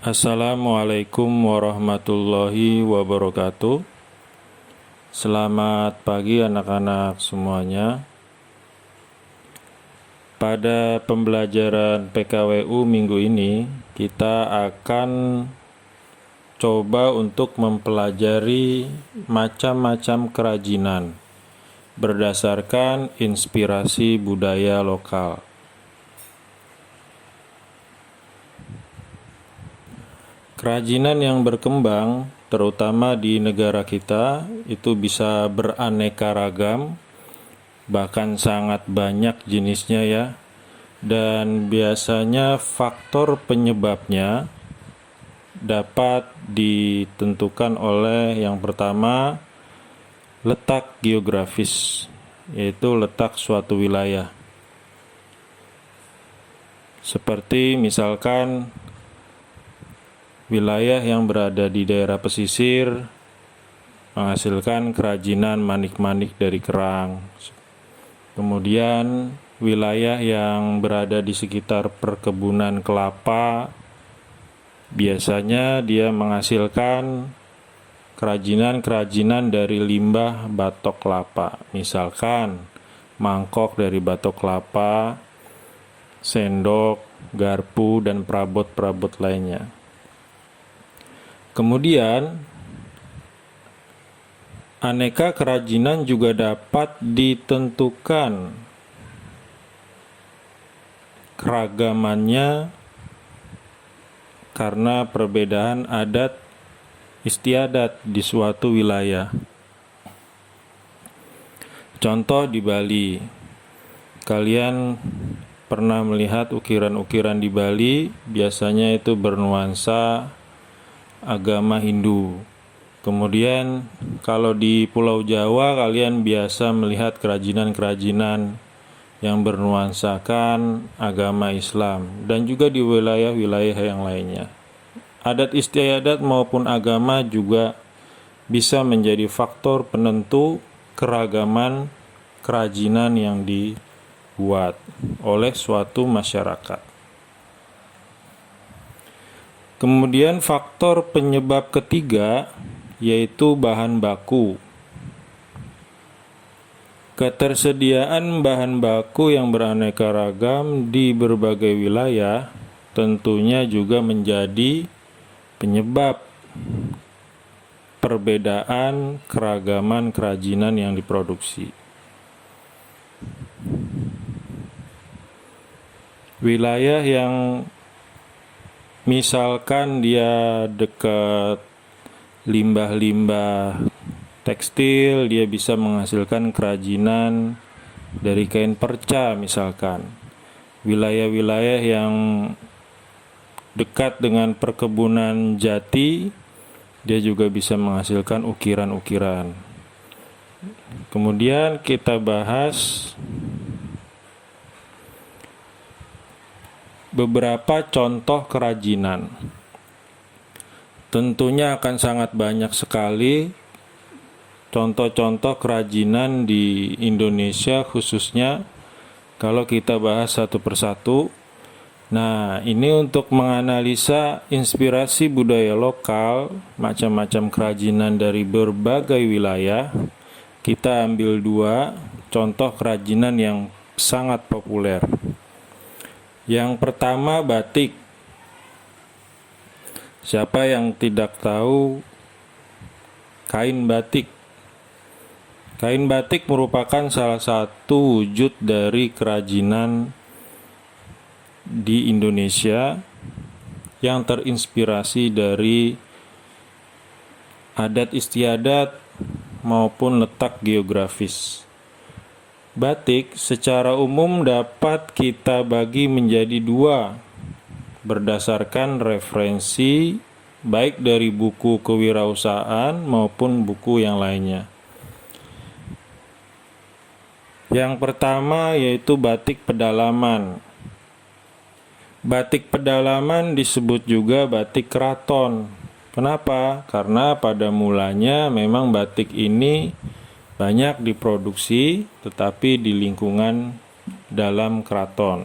Assalamualaikum warahmatullahi wabarakatuh. Selamat pagi anak-anak semuanya. Pada pembelajaran PKWU minggu ini, kita akan coba untuk mempelajari macam-macam kerajinan berdasarkan inspirasi budaya lokal. Kerajinan yang berkembang, terutama di negara kita, itu bisa beraneka ragam, bahkan sangat banyak jenisnya ya. Dan biasanya faktor penyebabnya dapat ditentukan oleh yang pertama, letak geografis, yaitu letak suatu wilayah. Seperti misalkan wilayah yang berada di daerah pesisir menghasilkan kerajinan manik-manik dari kerang. Kemudian wilayah yang berada di sekitar perkebunan kelapa biasanya dia menghasilkan kerajinan-kerajinan dari limbah batok kelapa. Misalkan mangkok dari batok kelapa, sendok, garpu, dan perabot-perabot lainnya. Kemudian, aneka kerajinan juga dapat ditentukan keragamannya karena perbedaan adat istiadat di suatu wilayah. Contoh di Bali, kalian pernah melihat ukiran-ukiran di Bali, biasanya itu bernuansa agama Hindu. Kemudian kalau di Pulau Jawa kalian biasa melihat kerajinan-kerajinan yang bernuansakan agama Islam, dan juga di wilayah-wilayah yang lainnya. Adat istiadat maupun agama juga bisa menjadi faktor penentu keragaman kerajinan yang dibuat oleh suatu masyarakat. Kemudian faktor penyebab ketiga yaitu bahan baku. Ketersediaan bahan baku yang beraneka ragam di berbagai wilayah tentunya juga menjadi penyebab perbedaan keragaman kerajinan yang diproduksi. Wilayah yang misalkan dia dekat limbah-limbah tekstil, dia bisa menghasilkan kerajinan dari kain perca misalkan. Wilayah-wilayah yang dekat dengan perkebunan jati, dia juga bisa menghasilkan ukiran-ukiran. Kemudian kita bahas beberapa contoh kerajinan. Tentunya akan sangat banyak sekali contoh-contoh kerajinan di Indonesia, khususnya kalau kita bahas satu persatu. Nah, ini untuk menganalisa inspirasi budaya lokal, macam-macam kerajinan dari berbagai wilayah. Kita ambil dua contoh kerajinan yang sangat populer. Yang pertama, batik. Siapa yang tidak tahu kain batik? Kain batik merupakan salah satu wujud dari kerajinan di Indonesia yang terinspirasi dari adat istiadat maupun letak geografis. Batik secara umum dapat kita bagi menjadi dua berdasarkan referensi baik dari buku kewirausahaan maupun buku yang lainnya. Yang pertama yaitu batik pedalaman. Batik pedalaman disebut juga batik keraton. Kenapa? Karena pada mulanya memang batik ini banyak diproduksi tetapi di lingkungan dalam keraton.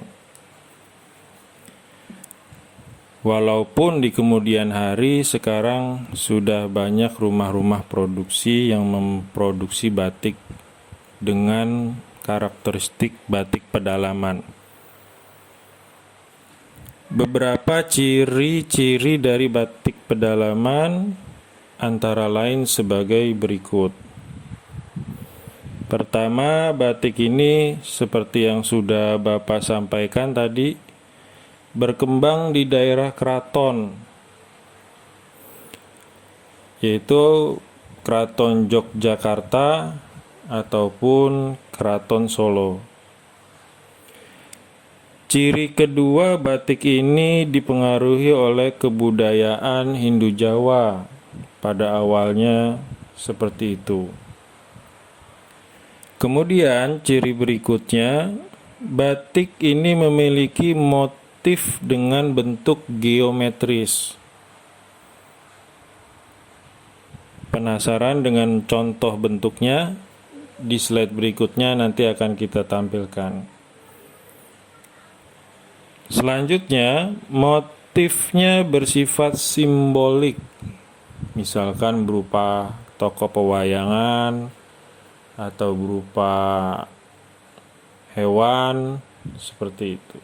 Walaupun di kemudian hari sekarang sudah banyak rumah-rumah produksi yang memproduksi batik dengan karakteristik batik pedalaman. Beberapa ciri-ciri dari batik pedalaman antara lain sebagai berikut. Pertama, batik ini seperti yang sudah Bapak sampaikan tadi, berkembang di daerah keraton, yaitu Keraton Yogyakarta ataupun Keraton Solo. Ciri kedua, batik ini dipengaruhi oleh kebudayaan Hindu Jawa pada awalnya seperti itu. Kemudian ciri berikutnya, batik ini memiliki motif dengan bentuk geometris. Penasaran dengan contoh bentuknya? Di slide berikutnya nanti akan kita tampilkan. Selanjutnya, motifnya bersifat simbolik, misalkan berupa tokoh pewayangan atau berupa hewan, seperti itu.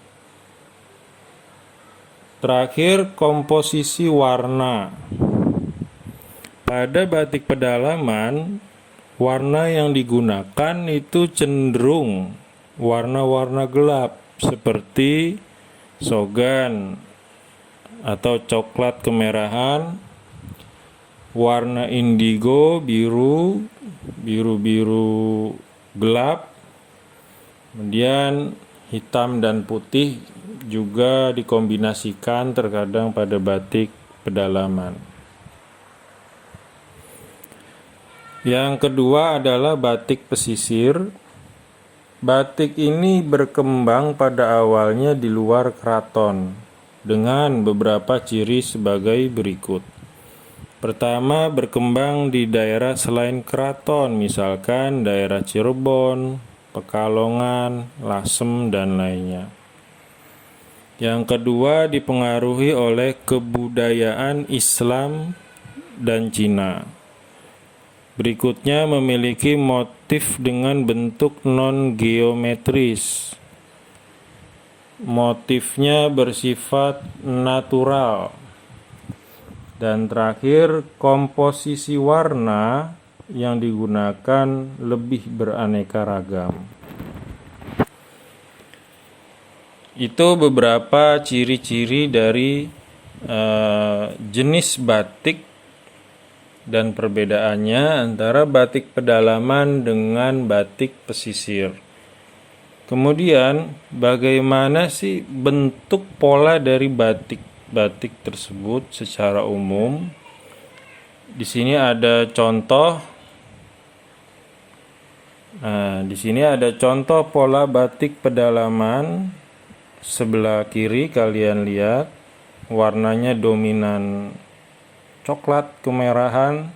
Terakhir, komposisi warna. Pada batik pedalaman, warna yang digunakan itu cenderung warna-warna gelap seperti sogan atau coklat kemerahan, warna indigo, biru gelap, kemudian hitam dan putih juga dikombinasikan terkadang pada batik pedalaman. Yang kedua adalah batik pesisir. Batik ini berkembang pada awalnya di luar keraton dengan beberapa ciri sebagai berikut. Pertama, berkembang di daerah selain keraton, misalkan daerah Cirebon, Pekalongan, Lasem, dan lainnya. Yang kedua, dipengaruhi oleh kebudayaan Islam dan Cina. Berikutnya, memiliki motif dengan bentuk non-geometris. Motifnya bersifat natural. Dan terakhir, komposisi warna yang digunakan lebih beraneka ragam. Itu beberapa ciri-ciri dari jenis batik dan perbedaannya antara batik pedalaman dengan batik pesisir. Kemudian, bagaimana sih bentuk pola dari batik tersebut secara umum? Di sini ada contoh. Di sini ada contoh pola batik pedalaman. Sebelah kiri kalian lihat warnanya dominan coklat kemerahan.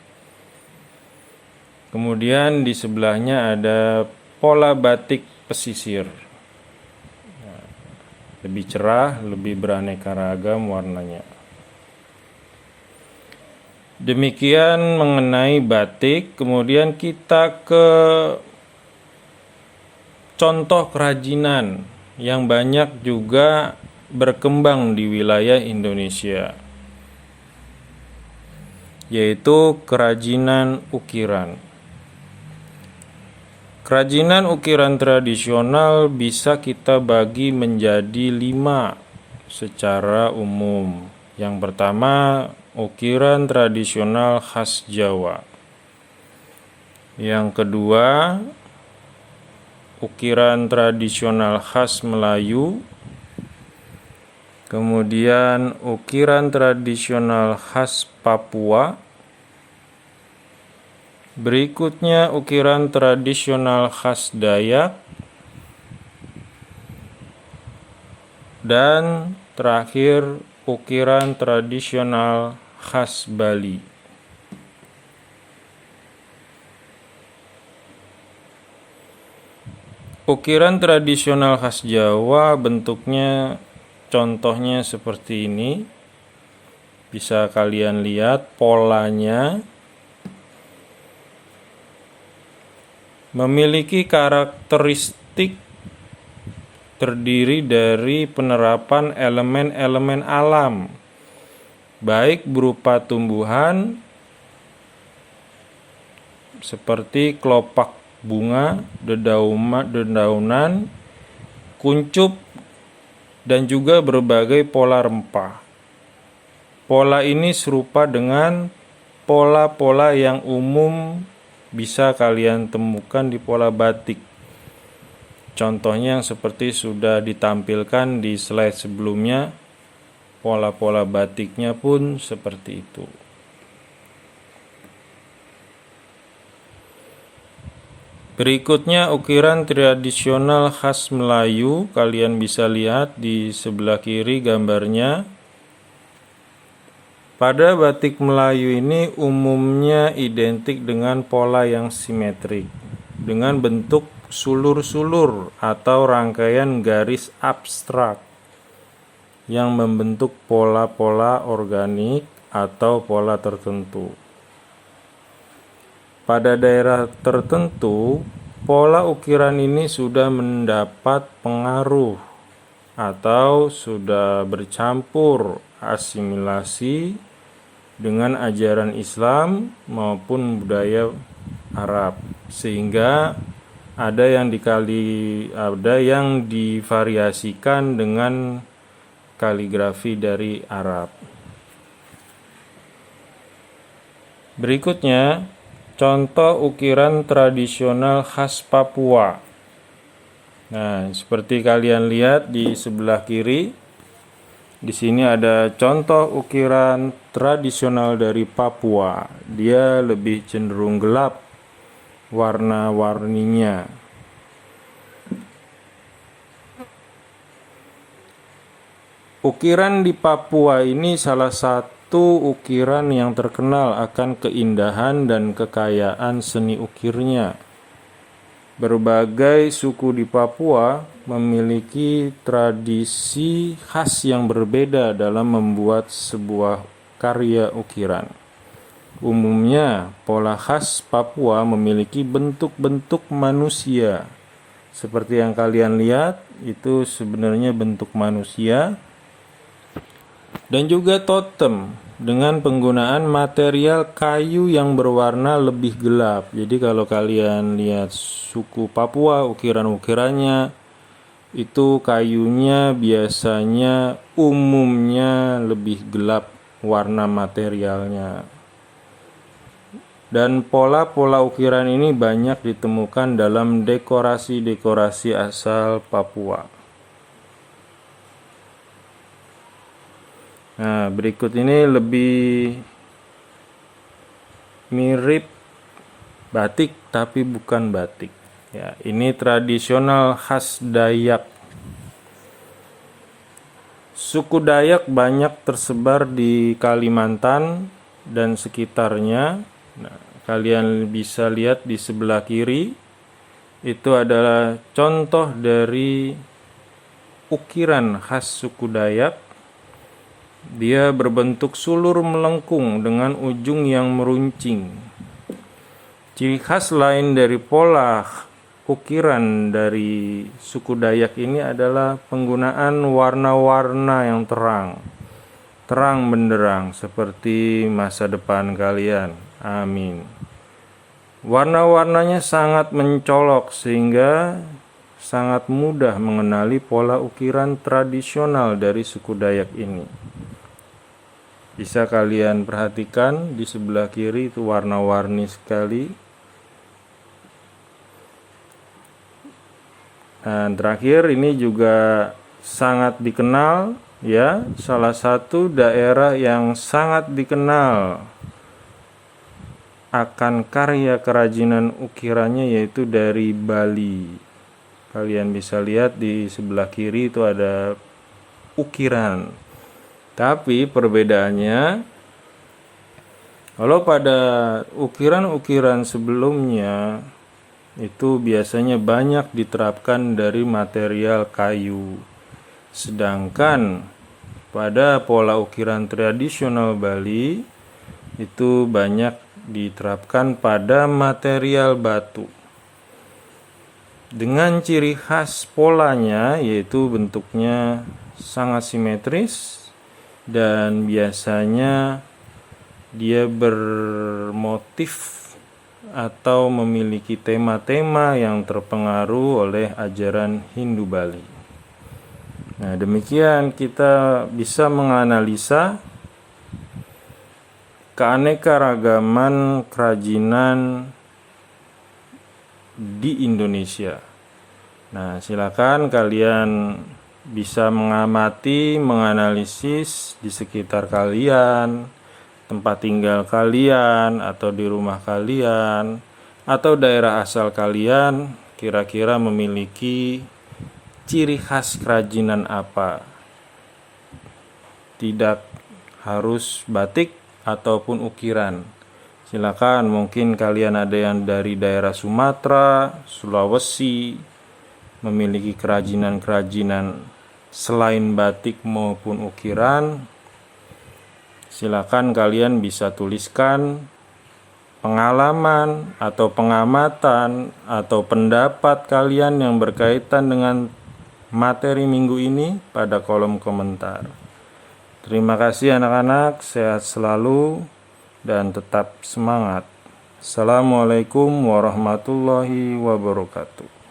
Kemudian di sebelahnya ada pola batik pesisir. Lebih cerah, lebih beraneka ragam warnanya. Demikian mengenai batik. Kemudian kita ke contoh kerajinan yang banyak juga berkembang di wilayah Indonesia, yaitu kerajinan ukiran. Kerajinan ukiran tradisional bisa kita bagi menjadi 5 secara umum. Yang pertama, ukiran tradisional khas Jawa. Yang kedua, ukiran tradisional khas Melayu. Kemudian ukiran tradisional khas Papua. Berikutnya ukiran tradisional khas Dayak. Dan terakhir ukiran tradisional khas Bali. Ukiran tradisional khas Jawa bentuknya contohnya seperti ini. Bisa kalian lihat polanya memiliki karakteristik terdiri dari penerapan elemen-elemen alam, baik berupa tumbuhan seperti kelopak bunga, dedaunan, kuncup, dan juga berbagai pola rempah. Pola ini serupa dengan pola-pola yang umum bisa kalian temukan di pola batik. Contohnya yang seperti sudah ditampilkan di slide sebelumnya, pola-pola batiknya pun seperti itu. Berikutnya ukiran tradisional khas Melayu. Kalian bisa lihat di sebelah kiri gambarnya. Pada batik Melayu ini umumnya identik dengan pola yang simetrik, dengan bentuk sulur-sulur atau rangkaian garis abstrak yang membentuk pola-pola organik atau pola tertentu. Pada daerah tertentu, pola ukiran ini sudah mendapat pengaruh atau sudah bercampur asimilasi dengan ajaran Islam maupun budaya Arab, sehingga ada yang divariasikan dengan kaligrafi dari Arab. Berikutnya, contoh ukiran tradisional khas Papua. Nah, seperti kalian lihat di sebelah kiri, di sini ada contoh ukiran tradisional dari Papua. Dia lebih cenderung gelap warna-warninya. Ukiran di Papua ini salah satu ukiran yang terkenal akan keindahan dan kekayaan seni ukirnya. Berbagai suku di Papua memiliki tradisi khas yang berbeda dalam membuat sebuah karya ukiran. Umumnya, pola khas Papua memiliki bentuk-bentuk manusia. Seperti yang kalian lihat, itu sebenarnya bentuk manusia. Dan juga totem dengan penggunaan material kayu yang berwarna lebih gelap. Jadi kalau kalian lihat suku Papua, ukiran-ukirannya itu kayunya biasanya umumnya lebih gelap warna materialnya. Dan pola-pola ukiran ini banyak ditemukan dalam dekorasi-dekorasi asal Papua. Nah, berikut ini lebih mirip batik tapi bukan batik. Ya, ini tradisional khas Dayak. Suku Dayak banyak tersebar di Kalimantan dan sekitarnya. Nah, kalian bisa lihat di sebelah kiri. Itu adalah contoh dari ukiran khas suku Dayak. Dia berbentuk sulur melengkung dengan ujung yang meruncing. Ciri khas lain dari pola ukiran dari suku Dayak ini adalah penggunaan warna-warna yang terang benderang seperti masa depan kalian. Amin. Warna-warnanya sangat mencolok sehingga sangat mudah mengenali pola ukiran tradisional dari suku Dayak ini. Bisa kalian perhatikan di sebelah kiri itu warna-warni sekali. Dan terakhir ini juga sangat dikenal ya, salah satu daerah yang sangat dikenal akan karya kerajinan ukirannya yaitu dari Bali. Kalian bisa lihat di sebelah kiri itu ada ukiran. Tapi perbedaannya, kalau pada ukiran-ukiran sebelumnya itu biasanya banyak diterapkan dari material kayu. Sedangkan pada pola ukiran tradisional Bali itu banyak diterapkan pada material batu. Dengan ciri khas polanya yaitu bentuknya sangat simetris dan biasanya dia bermotif atau memiliki tema-tema yang terpengaruh oleh ajaran Hindu Bali. Nah, demikian kita bisa menganalisa keanekaragaman kerajinan di Indonesia. Nah, silakan kalian bisa mengamati, menganalisis di sekitar kalian, tempat tinggal kalian, atau di rumah kalian, atau daerah asal kalian, kira-kira memiliki ciri khas kerajinan apa. Tidak harus batik ataupun ukiran. Silakan, mungkin kalian ada yang dari daerah Sumatera, Sulawesi, memiliki kerajinan-kerajinan selain batik maupun ukiran. Silakan kalian bisa tuliskan pengalaman atau pengamatan atau pendapat kalian yang berkaitan dengan materi minggu ini pada kolom komentar. Terima kasih anak-anak, sehat selalu dan tetap semangat. Assalamualaikum warahmatullahi wabarakatuh.